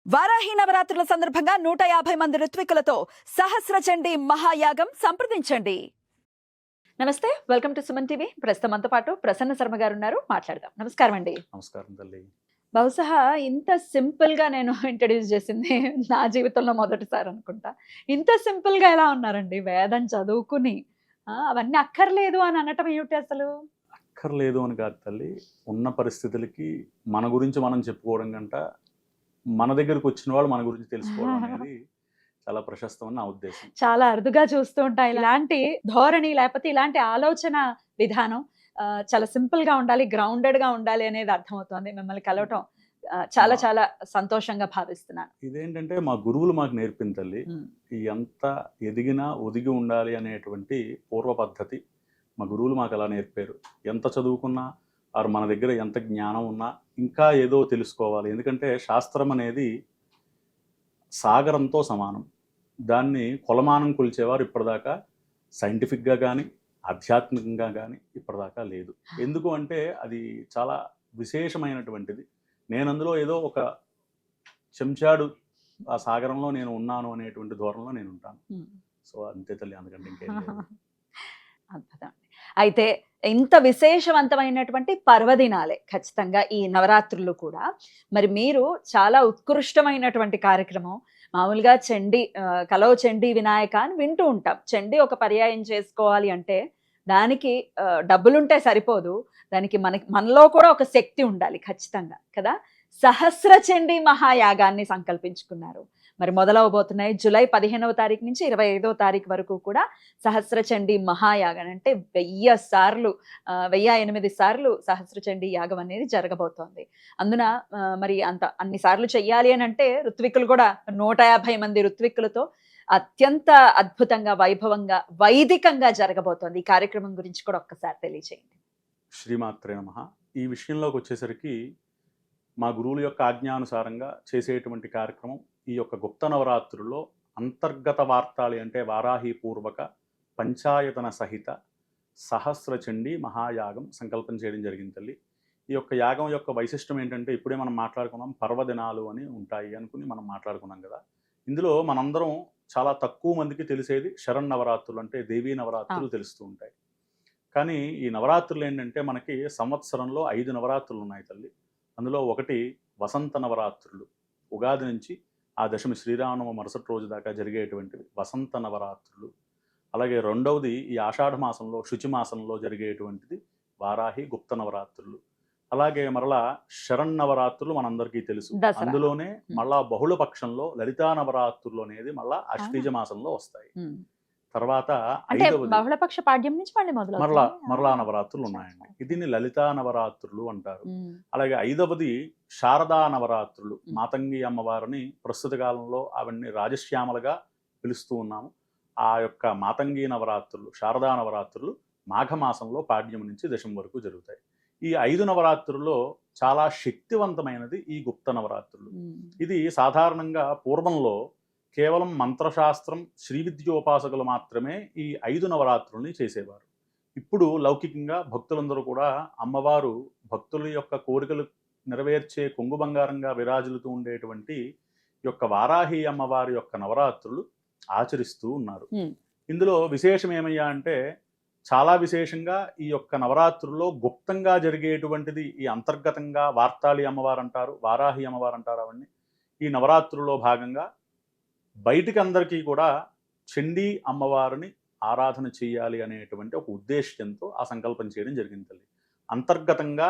వారాహి నవరాత్రుల సందర్భంగా 150 మంది ఋత్వికులతో సహస్ర చండీ మహాయాగం సంప్రదించండి. నమస్తే, వెల్కమ్ టు సుమన్ టీవీ. ప్రస్తుతం మనతో పాటు ప్రసన్న శర్మ గారు ఉన్నారు, మాట్లాడదాం. నమస్కారం అండి. నమస్కారం తల్లి. బహుశా ఇంత సింపుల్ గా నేను ఇంట్రడ్యూస్ చేసింది నా జీవితంలో మొదటిసారి అనుకుంటా. ఇంత సింపుల్ గా ఎలా ఉన్నారండి? వేదం చదువుకుని అవన్నీ అక్కర్లేదు అని అనటం ఏమిటి అసలు? అక్కర్లేదు అని కాదు తల్లి, ఉన్న పరిస్థితులకి మన గురించి మనం చెప్పుకోవడం కంట మన దగ్గరకు వచ్చిన వాళ్ళు మన గురించి తెలుసుకోవడం అనేది చాలా ప్రశస్తమని నా ఉద్దేశం. చాలా అరుదుగా చూస్తూ ఉంటాయి ఇలాంటి ధోరణి, లేకపోతే ఇలాంటి ఆలోచన విధానం. చాలా సింపుల్ గా ఉండాలి, గ్రౌండెడ్ గా ఉండాలి అనేది అర్థమవుతోంది. మిమ్మల్ని కలవటం చాలా చాలా సంతోషంగా భావిస్తున్నాను. ఇదేంటంటే మా గురువులు మాకు నేర్పిన తల్లి, ఎంత ఎదిగినా ఒదిగి ఉండాలి అనేటువంటి పూర్వ పద్ధతి మా గురువులు మాకు అలా నేర్పారు. ఎంత చదువుకున్నా వారు మన దగ్గర ఎంత జ్ఞానం ఉన్నా ఇంకా ఏదో తెలుసుకోవాలి. ఎందుకంటే శాస్త్రం అనేది సాగరంతో సమానం. దాన్ని కొలమానం కొలిచేవారు ఇప్పటిదాకా సైంటిఫిక్గా కానీ ఆధ్యాత్మికంగా కానీ ఇప్పటిదాకా లేదు. ఎందుకు అంటే అది చాలా విశేషమైనటువంటిది. నేను అందులో ఏదో ఒక చెంచాడు ఆ సాగరంలో నేను ఉన్నాను అనేటువంటి ధోరణిలో నేను ఉంటాను. సో అంతే తల్లి, అందుకంటే ఇంకేం లేదు. అద్భుతం. అయితే ఇంత విశేషవంతమైనటువంటి పర్వదినాలే ఖచ్చితంగా ఈ నవరాత్రులు కూడా. మరి మీరు చాలా ఉత్కృష్టమైనటువంటి కార్యక్రమం. మామూలుగా చండీ కలో చండీ వినాయక అని వింటూ ఉంటాం. చండీ ఒక పర్యాయం చేసుకోవాలి అంటే దానికి డబ్బులుంటే సరిపోదు, దానికి మనలో కూడా ఒక శక్తి ఉండాలి ఖచ్చితంగా కదా. సహస్ర చండీ మహాయాగాన్ని సంకల్పించుకున్నారు. మరి మొదలవబోతున్నాయి జూలై 15వ తారీఖు నుంచి 25వ తారీఖు వరకు కూడా సహస్ర చండీ మహాయాగం. అంటే 1008 సార్లు సహస్ర చండీ యాగం అనేది జరగబోతోంది. అందున మరి అన్ని సార్లు చెయ్యాలి అని అంటే ఋత్వికులు కూడా 150 మంది ఋత్వికులతో అత్యంత అద్భుతంగా, వైభవంగా, వైదికంగా జరగబోతోంది. ఈ కార్యక్రమం గురించి కూడా ఒక్కసారి తెలియచేయండి. శ్రీమాత్రే నమః. ఈ విషయంలోకి వచ్చేసరికి మా గురువుల యొక్క ఆజ్ఞానుసారంగా చేసేటువంటి కార్యక్రమం ఈ యొక్క గుప్త నవరాత్రుల్లో అంతర్గత వార్తాళి అంటే వారాహి పూర్వక పంచాయతన సహిత సహస్ర చండీ మహాయాగం సంకల్పం చేయడం జరిగింది తల్లి. ఈ యొక్క యాగం యొక్క వైశిష్టం ఏంటంటే, ఇప్పుడే మనం మాట్లాడుకున్నాం పర్వదినాలు అని ఉంటాయి అనుకుని మనం మాట్లాడుకున్నాం కదా. ఇందులో మనందరం చాలా తక్కువ మందికి తెలిసేది శరన్నవరాత్రులు అంటే దేవీ నవరాత్రులు తెలుస్తూ ఉంటాయి. కానీ ఈ నవరాత్రులు ఏంటంటే మనకి సంవత్సరంలో 5 నవరాత్రులు ఉన్నాయి తల్లి. అందులో ఒకటి వసంత నవరాత్రులు, ఉగాది నుంచి ఆ దశమి శ్రీరామనవమి మరుసటి రోజు దాకా జరిగేటువంటివి వసంత నవరాత్రులు. అలాగే రెండవది ఈ ఆషాఢ మాసంలో శుచి మాసంలో జరిగేటువంటిది వారాహి గుప్త నవరాత్రులు. అలాగే మరలా శరన్నవరాత్రులు మనందరికీ తెలుసు. అందులోనే మళ్ళా బహుళ పక్షంలో లలితా నవరాత్రులు అనేది మళ్ళా అశ్వీజ మాసంలో వస్తాయి. తర్వాత బహుళపక్ష పాడ్యం నుంచి మరలా నవరాత్రులు ఉన్నాయండి. దీన్ని లలితా నవరాత్రులు అంటారు. అలాగే 5వది శారదా నవరాత్రులు. మాతంగి అమ్మవారిని ప్రస్తుత కాలంలో అవన్నీ రాజశ్యామలుగా పిలుస్తూ ఉన్నాము. ఆ యొక్క మాతంగి నవరాత్రులు, శారదా నవరాత్రులు మాఘమాసంలో పాడ్యం నుంచి దశమి వరకు జరుగుతాయి. ఈ 5 నవరాత్రుల్లో చాలా శక్తివంతమైనది ఈ గుప్త నవరాత్రులు. ఇది సాధారణంగా పూర్వంలో కేవలం మంత్రశాస్త్రం, శ్రీ విద్యోపాసకులు మాత్రమే ఈ 5 నవరాత్రుల్ని చేసేవారు. ఇప్పుడు లౌకికంగా భక్తులందరూ కూడా అమ్మవారు భక్తుల యొక్క కోరికలు నెరవేర్చే కొంగు బంగారంగా విరాజిల్లుతూ ఉండేటువంటి యొక్క వారాహి అమ్మవారి యొక్క నవరాత్రులు ఆచరిస్తూ ఉన్నారు. ఇందులో విశేషం ఏమయ్యా అంటే, చాలా విశేషంగా ఈ యొక్క నవరాత్రుల్లో గుప్తంగా జరిగేటువంటిది ఈ అంతర్గతంగా వార్తాళి అమ్మవారు అంటారు, వారాహి అమ్మవారు అంటారు. అవన్నీ ఈ నవరాత్రుల్లో భాగంగా బయటికి అందరికీ కూడా చండీ అమ్మవారిని ఆరాధన చేయాలి అనేటువంటి ఒక ఉద్దేశ్యంతో ఆ సంకల్పం చేయడం జరిగింది తల్లి. అంతర్గతంగా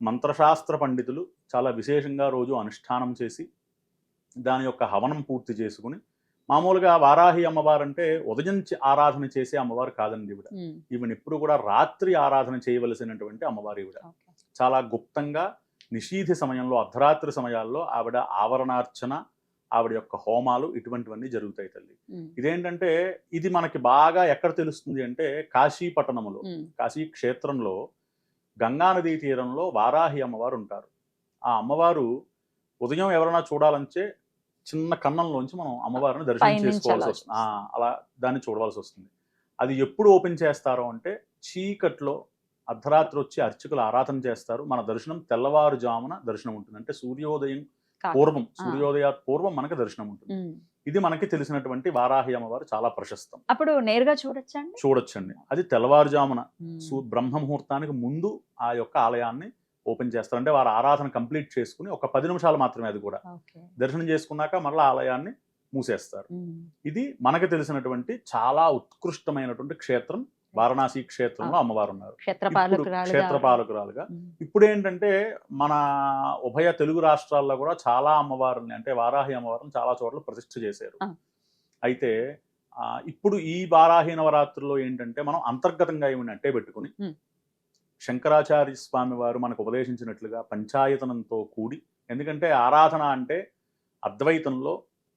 మంత్రశాస్త్ర పండితులు చాలా విశేషంగా రోజు అనుష్ఠానం చేసి దాని యొక్క హవనం పూర్తి చేసుకుని, మామూలుగా వారాహి అమ్మవారు అంటే ఉదయం ఆరాధన చేసే అమ్మవారు కాదండి ఈవిడ. ఈవిడ ఎప్పుడు కూడా రాత్రి ఆరాధన చేయవలసినటువంటి అమ్మవారు ఈవిడ. చాలా గుప్తంగా నిషీధి సమయంలో, అర్ధరాత్రి సమయాల్లో ఆవిడ ఆవరణార్చన, ఆవిడ యొక్క హోమాలు ఇటువంటివన్నీ జరుగుతాయి తల్లి. ఇదేంటంటే ఇది మనకి బాగా ఎక్కడ తెలుస్తుంది అంటే, కాశీ పట్టణంలో, కాశీ క్షేత్రంలో గంగానదీ తీరంలో వారాహి అమ్మవారు ఉంటారు. ఆ అమ్మవారు ఉదయం ఎవరైనా చూడాలంటే చిన్న కన్నంలోంచి మనం అమ్మవారిని దర్శనం చేసుకోవాల్సి వస్తుంది. అలా దాన్ని చూడవలసి వస్తుంది. అది ఎప్పుడు ఓపెన్ చేస్తారో అంటే చీకట్లో అర్ధరాత్రి వచ్చి అర్చకులు ఆరాధన చేస్తారు. మన దర్శనం తెల్లవారుజామున దర్శనం ఉంటుంది. అంటే సూర్యోదయం పూర్వం, సూర్యోదయాత్ పూర్వం మనకి దర్శనం ఉంటుంది. ఇది మనకి తెలిసినటువంటి వారాహి అమ్మవారు చాలా ప్రశస్తం. అప్పుడు నేరుగా చూడొచ్చండి. అది తెల్లవారుజామున బ్రహ్మ ముహూర్తానికి ముందు ఆ యొక్క ఆలయాన్ని ఓపెన్ చేస్తారు. అంటే వారు ఆరాధన కంప్లీట్ చేసుకుని ఒక 10 నిమిషాలు మాత్రమే అది కూడా దర్శనం చేసుకున్నాక మళ్ళీ ఆలయాన్ని మూసేస్తారు. ఇది మనకు తెలిసినటువంటి చాలా ఉత్కృష్టమైనటువంటి క్షేత్రం. వారణాసి క్షేత్రంలో అమ్మవారు ఉన్నారు, క్షేత్రపాలకురాలుగా. ఇప్పుడు ఏంటంటే మన ఉభయ తెలుగు రాష్ట్రాల్లో కూడా చాలా అమ్మవారిని, అంటే వారాహి అమ్మవారిని చాలా చోట్ల ప్రతిష్ఠ చేశారు. అయితే ఇప్పుడు ఈ వారాహి నవరాత్రుల్లో ఏంటంటే మనం అంతర్గతంగా ఏమి అట్టే పెట్టుకుని శంకరాచార్య స్వామి వారు మనకు ఉపదేశించినట్లుగా పంచాయతనంతో కూడి, ఎందుకంటే ఆరాధన అంటే అద్వైతంలో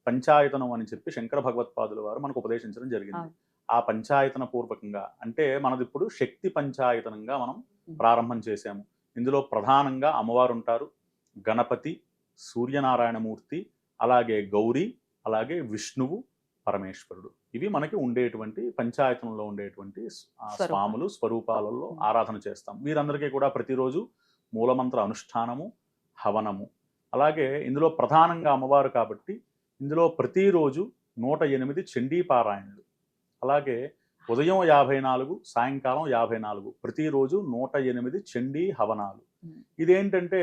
పంచాయతనం అని చెప్పి శంకర భగవత్పాదుల వారు మనకు ఉపదేశించడం జరిగింది. ఆ పంచాయతన పూర్వకంగా, అంటే మనది ఇప్పుడు శక్తి పంచాయతనంగా మనం ప్రారంభం చేశాము. ఇందులో ప్రధానంగా అమ్మవారు ఉంటారు, గణపతి, సూర్యనారాయణమూర్తి, అలాగే గౌరీ, అలాగే విష్ణువు, పరమేశ్వరుడు. ఇవి మనకి ఉండేటువంటి పంచాయతనంలో ఉండేటువంటి స్వాములు స్వరూపాలలో ఆరాధన చేస్తాం. వీరందరికీ కూడా ప్రతిరోజు మూలమంత్ర అనుష్ఠానము, హవనము. అలాగే ఇందులో ప్రధానంగా అమ్మవారు కాబట్టి ఇందులో ప్రతిరోజు 108 చండీ పారాయణలు, అలాగే ఉదయం 54, సాయంకాలం 54, ప్రతిరోజు 108 చండీ హవనాలు. ఇదేంటంటే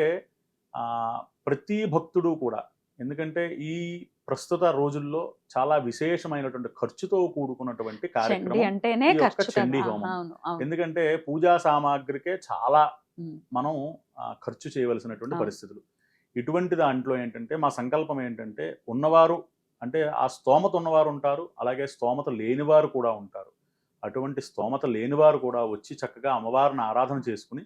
ప్రతి భక్తుడు కూడా, ఎందుకంటే ఈ ప్రస్తుత రోజుల్లో చాలా విశేషమైనటువంటి ఖర్చుతో కూడుకున్నటువంటి కార్యక్రమం చండీ హోమం. ఎందుకంటే పూజా సామాగ్రికే చాలా మనం ఖర్చు చేయవలసినటువంటి పరిస్థితులు. ఇటువంటి దాంట్లో ఏంటంటే మా సంకల్పం ఏంటంటే, ఉన్నవారు అంటే ఆ స్తోమత ఉన్నవారు ఉంటారు, అలాగే స్తోమత లేనివారు కూడా ఉంటారు. అటువంటి స్తోమత లేనివారు కూడా వచ్చి చక్కగా అమ్మవారిని ఆరాధన చేసుకుని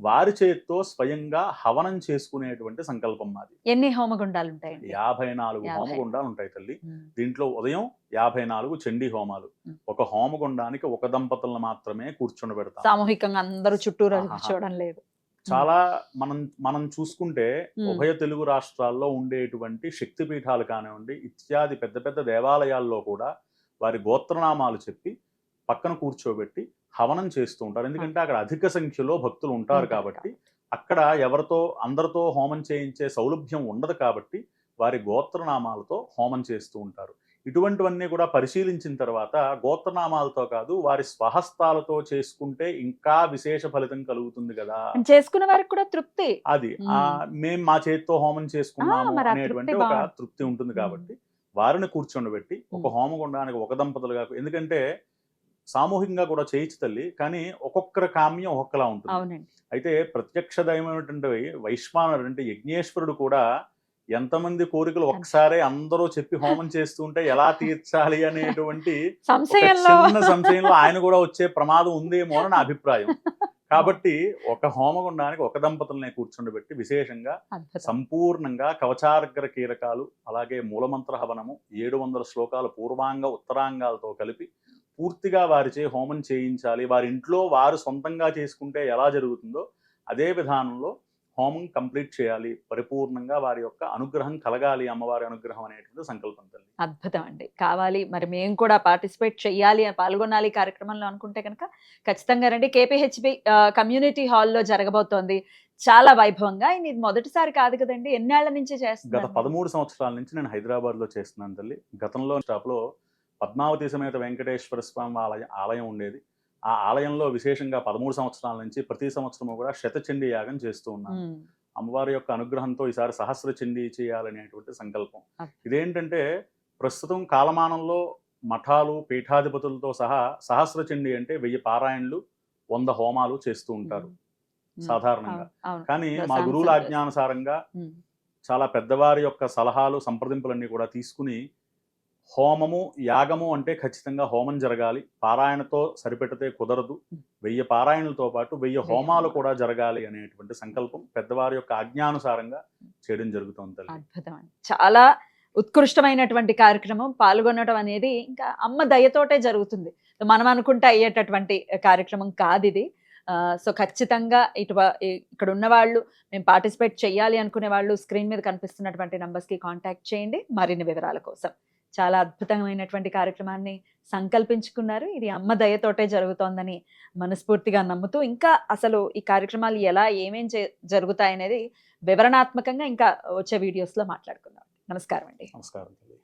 వారి చేతితో స్వయంగా హవనం చేసుకునేటువంటి సంకల్పం మాది. ఎన్ని హోమగుండాలు ఉంటాయి? 54 హోమగుండాలు ఉంటాయి తల్లి. దీంట్లో ఉదయం 54 చండీ హోమాలు. ఒక హోమగుండానికి ఒక దంపతులను మాత్రమే కూర్చొని సామూహికంగా అందరూ చుట్టూరు చూడడం లేదు. చాలా మనం చూసుకుంటే ఉభయ తెలుగు రాష్ట్రాల్లో ఉండేటువంటి శక్తిపీఠాలు కానివ్వండి, ఇత్యాది పెద్ద పెద్ద దేవాలయాల్లో కూడా వారి గోత్రనామాలు చెప్పి పక్కన కూర్చోబెట్టి హవనం చేస్తూ ఉంటారు. ఎందుకంటే అక్కడ అధిక సంఖ్యలో భక్తులు ఉంటారు కాబట్టి, అక్కడ ఎవరితో అందరితో హోమం చేయించే సౌలభ్యం ఉండదు కాబట్టి వారి గోత్రనామాలతో హోమం చేస్తూ ఉంటారు. ఇటువంటివన్నీ కూడా పరిశీలించిన తర్వాత గోత్రనామాలతో కాదు, వారి స్వహస్తాలతో చేసుకుంటే ఇంకా విశేష ఫలితం కలుగుతుంది కదా, చేసుకున్న వారికి కూడా తృప్తి. అది మేము మా చేతితో హోమం చేసుకున్నాము అనేటువంటి ఒక తృప్తి ఉంటుంది. కాబట్టి వారిని కూర్చోబెట్టి ఒక హోమగుండానికి ఒక దంపతులుగా, ఎందుకంటే సామూహికంగా కూడా చేయొచ్చు తల్లి, కానీ ఒక్కొక్కరి కామ్యం ఒక్కొక్కలా ఉంటుంది. అయితే ప్రత్యక్ష దైవమైనటువంటి వైశ్వానరుడు అంటే యజ్ఞేశ్వరుడు కూడా ఎంతమంది కోరికలు ఒకసారి అందరూ చెప్పి హోమం చేస్తుంటే ఎలా తీర్చాలి అనేటువంటి చిన్న సంశయంలో ఆయన కూడా వచ్చే ప్రమాదం ఉందేమో అని నా అభిప్రాయం. కాబట్టి ఒక హోమగుండానికి ఒక దంపతులనే కూర్చుండబెట్టి విశేషంగా సంపూర్ణంగా కవచాగ్ర కీలకాలు, అలాగే మూలమంత్ర హవనము, 700 శ్లోకాలు పూర్వాంగ ఉత్తరాంగాలతో కలిపి పూర్తిగా వారిచే హోమం చేయించాలి. వారి ఇంట్లో వారు సొంతంగా చేసుకుంటే ఎలా జరుగుతుందో అదే విధానంలో హోమం కంప్లీట్ చేయాలి. పరిపూర్ణంగా వారి యొక్క అనుగ్రహం కలగాలి, అమ్మవారి అనుగ్రహం అనేటువంటి సంకల్పం తల్లి. అద్భుతం అండి. కావాలి, మరి మేము కూడా పార్టిసిపేట్ చేయాలి, పాల్గొనాలి కార్యక్రమంలో అనుకుంటే కనుక ఖచ్చితంగా రండి. KPHB కమ్యూనిటీ హాల్లో జరగబోతోంది చాలా వైభవంగా. ఇది మొదటిసారి కాదు కదండి, ఎన్నేళ్ల నుంచి చేస్తున్నారు? గత 13 సంవత్సరాల నుంచి నేను హైదరాబాద్ లో చేస్తున్నాను తల్లి. గతంలో స్టాప్ లో పద్మావతి సమేత వెంకటేశ్వర స్వామి ఆలయం ఉండేది. ఆ ఆలయంలో విశేషంగా 13 సంవత్సరాల నుంచి ప్రతి సంవత్సరము కూడా శతచండీ యాగం చేస్తూ ఉన్నాను. అమ్మవారి యొక్క అనుగ్రహంతో ఈసారి సహస్ర చండీ చేయాలనేటువంటి సంకల్పం. ఇదేంటంటే ప్రస్తుతం కాలమానంలో మఠాలు పీఠాధిపతులతో సహా సహస్ర చండీ అంటే 1000 పారాయణలు 100 హోమాలు చేస్తూ ఉంటారు సాధారణంగా. కానీ మా గురువుల ఆజ్ఞానుసారంగా చాలా పెద్దవారి యొక్క సలహాలు సంప్రదింపులన్నీ కూడా తీసుకుని హోమము యాగము అంటే ఖచ్చితంగా హోమం జరగాలి, పారాయణతో సరిపెడితే కుదరదు, 1000 పారాయణలతో పాటు 1000 హోమాలు కూడా జరగాలి అనేటువంటి సంకల్పం పెద్దవారి యొక్క ఆజ్ఞానుసారంగా చేయడం జరుగుతుంది. అద్భుతం. చాలా ఉత్కృష్టమైనటువంటి కార్యక్రమం. పాల్గొనడం అనేది ఇంకా అమ్మ దయతోటే జరుగుతుంది, మనం అనుకుంటే అయ్యేటటువంటి కార్యక్రమం కాదు ఇది. సో ఖచ్చితంగా ఇక్కడ ఉన్న వాళ్ళు, మేము పార్టిసిపేట్ చేయాలి అనుకునే వాళ్ళు స్క్రీన్ మీద కనిపిస్తున్నటువంటి నంబర్స్కి కాంటాక్ట్ చేయండి మరిన్ని వివరాల కోసం. చాలా అద్భుతమైనటువంటి కార్యక్రమాన్ని సంకల్పించుకున్నారు. ఇది అమ్మ దయతోటే జరుగుతోందని మనస్ఫూర్తిగా నమ్ముతూ, ఇంకా అసలు ఈ కార్యక్రమాలు ఎలా ఏమేం జరుగుతాయనేది వివరణాత్మకంగా ఇంకా వచ్చే వీడియోస్లో మాట్లాడుకుందాం. నమస్కారం అండి. నమస్కారం తల్లి.